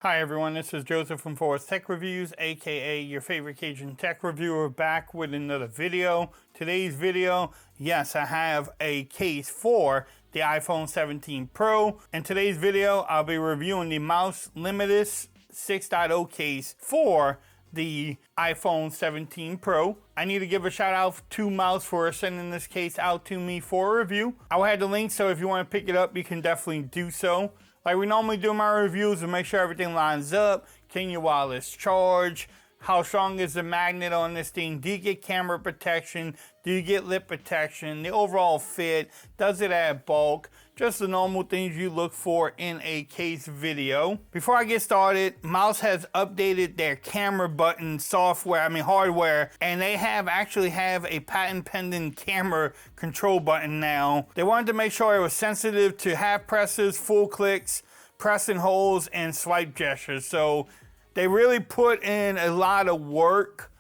Hi everyone, this is Joseph from Forest Tech Reviews, aka your favorite Cajun tech reviewer, back with another video. Today's video, yes, I have a case for the iPhone 17 Pro. In today's video, I'll be reviewing the Mous Limitless 6.0 case for the iPhone 17 Pro. I need to give a shout out to Mous for sending this case out to me for a review. I will have the link, so if you want to pick it up, you can definitely do so. Like we normally do my reviews, and make sure everything lines up. Can your wireless charge? How strong is the magnet on this thing? Do you get camera protection? Do you get lip protection? The overall fit? Does it add bulk? Just the normal things you look for in a case video. Before I get started, Mous has updated their camera button hardware, and they actually have a patent pending camera control button now. They wanted to make sure it was sensitive to half presses, full clicks, press and holds, and swipe gestures. So they really put in a lot of work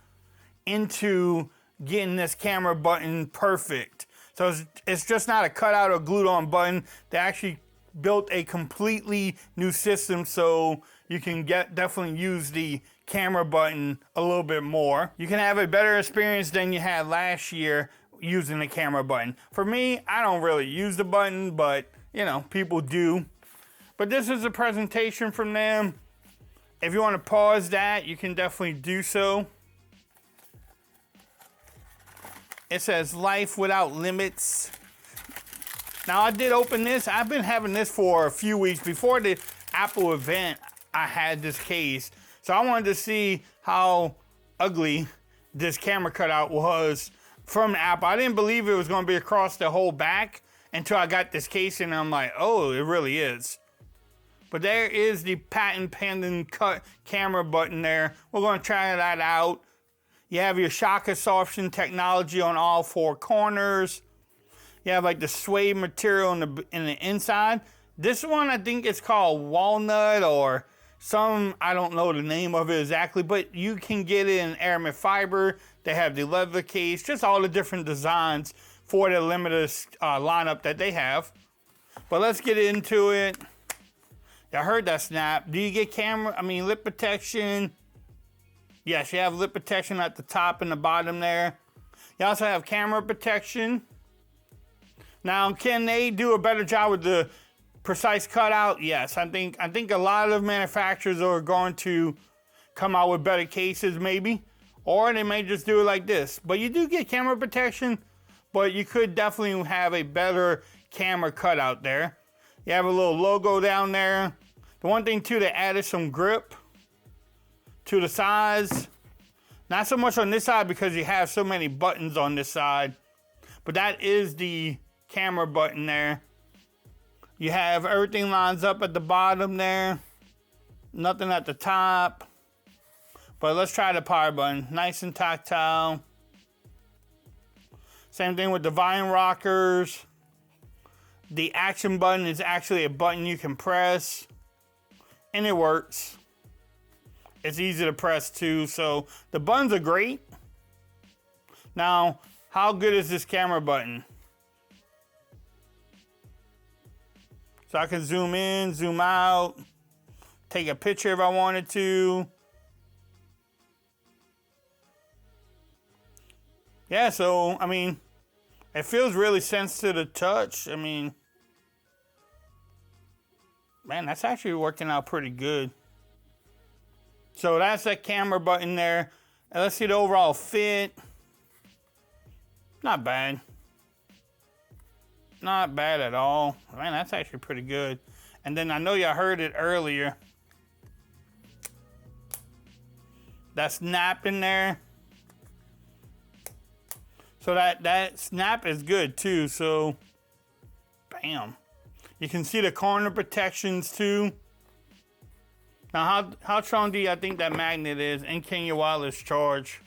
into getting this camera button perfect. So it's just not a cutout or glued on button. They actually built a completely new system so you can definitely use the camera button a little bit more. You can have a better experience than you had last year using the camera button. For me, I don't really use the button, but you know, people do. But this is a presentation from them. If you want to pause that, you can definitely do so. It says life without limits. Now I did open this. I've been having this for a few weeks. Before the Apple event, I had this case. So I wanted to see how ugly this camera cutout was from Apple. I didn't believe it was going to be across the whole back until I got this case, and I'm like, oh, it really is. But there is the patent pending camera button there. We're going to try that out. You have your shock absorption technology on all four corners. You have like the suede material in the inside. This one, I think it's called Walnut or some, I don't know the name of it exactly, but you can get it in Aramid Fibre. They have the leather case, just all the different designs for the limited lineup that they have. But let's get into it. I heard that snap. Do you get lip protection? Yes, you have lip protection at the top and the bottom there. You also have camera protection. Now, can they do a better job with the precise cutout? Yes, I think a lot of manufacturers are going to come out with better cases maybe. Or they may just do it like this. But you do get camera protection, but you could definitely have a better camera cutout there. You have a little logo down there. The one thing too, they added some grip to the sides. Not so much on this side because you have so many buttons on this side. But that is the camera button there. You have everything lines up at the bottom there. Nothing at the top. But let's try the power button. Nice and tactile. Same thing with the volume rockers. The action button is actually a button you can press. And it works. It's easy to press too, so the buttons are great. Now, how good is this camera button? So I can zoom in, zoom out, take a picture if I wanted to. Yeah, so, I mean, it feels really sensitive to touch. I mean, man, that's actually working out pretty good. So that's that camera button there. And let's see the overall fit. Not bad. Not bad at all. Man, that's actually pretty good. And then I know y'all heard it earlier. That snap in there. So that snap is good too. So, bam. You can see the corner protections too. Now, how strong do you think that magnet is, and can your wireless charge?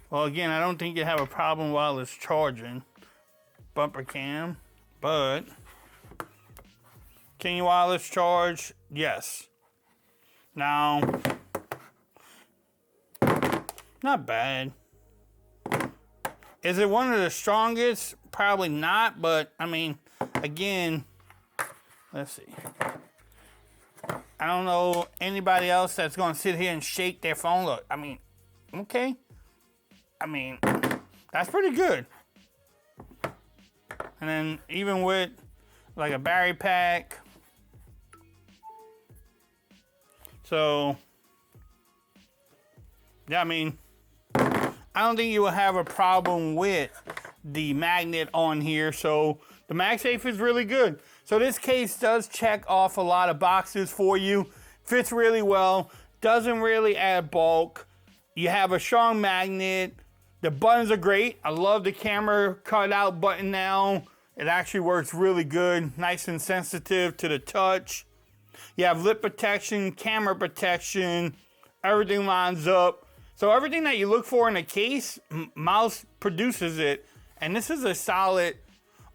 Well, again, I don't think you have a problem wireless charging. Bumper cam, but can your wireless charge? Yes. Now, not bad. Is it one of the strongest? Probably not, but I mean, again, let's see. I don't know anybody else that's gonna sit here and shake their phone. Look, I mean, okay. I mean, that's pretty good. And then even with like a battery pack. So, yeah, I mean, I don't think you will have a problem with the magnet on here. So the MagSafe is really good. So this case does check off a lot of boxes for you. Fits really well, doesn't really add bulk. You have a strong magnet. The buttons are great. I love the camera cutout button now. It actually works really good, nice and sensitive to the touch. You have lip protection, camera protection, everything lines up. So everything that you look for in a case, Mous produces it. And this is a solid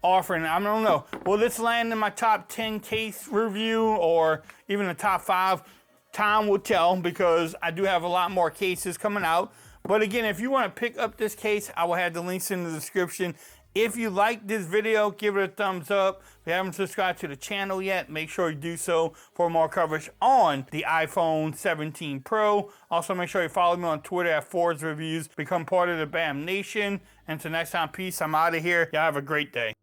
offering. I don't know, will this land in my top 10 case review or even the top 5? Time will tell, because I do have a lot more cases coming out. But again, if you want to pick up this case, I will have the links in the description. If you like this video, give it a thumbs up. If you haven't subscribed to the channel yet, make sure you do so for more coverage on the iPhone 17 Pro. Also, make sure you follow me on Twitter at Ford's Reviews. Become part of the BAM Nation. And until next time, peace. I'm out of here. Y'all have a great day.